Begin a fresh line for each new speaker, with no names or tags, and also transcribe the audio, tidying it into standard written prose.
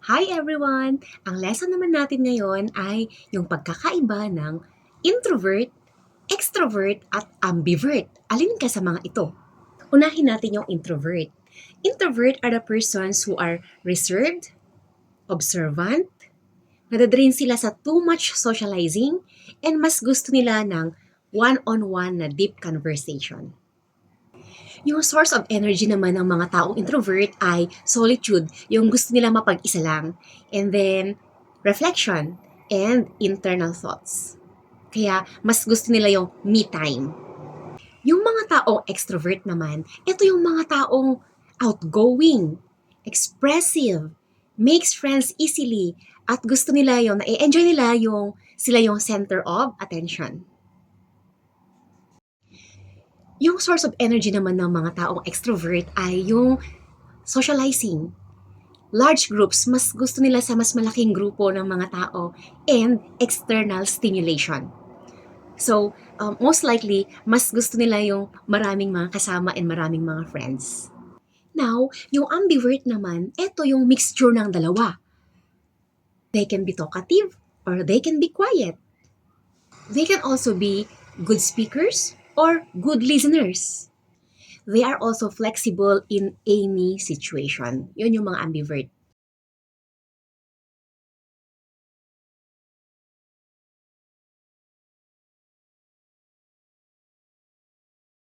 Hi everyone! Ang lesson naman natin ngayon ay yung pagkakaiba ng introvert, extrovert, at ambivert. Alin ka sa mga ito? Unahin natin yung introvert. Introvert are the persons who are reserved, observant, nadadrain sila sa too much socializing, and mas gusto nila ng one-on-one na deep conversation. Yung source of energy naman ng mga taong introvert ay solitude, yung gusto nila mapag-isa lang. And then, reflection and internal thoughts. Kaya, mas gusto nila yung me time. Yung mga taong extrovert naman, ito yung mga taong outgoing, expressive, makes friends easily, at gusto nila yung, na-enjoy nila yung sila yung center of attention. Yung source of energy naman ng mga taong extrovert ay yung socializing. Large groups, mas gusto nila sa mas malaking grupo ng mga tao and external stimulation. So, most likely, mas gusto nila yung maraming mga kasama and maraming mga friends. Now, yung ambivert naman, ito yung mixture ng dalawa. They can be talkative or they can be quiet. They can also be good speakers or good listeners. They are also flexible in any situation. Yun yung mga ambivert.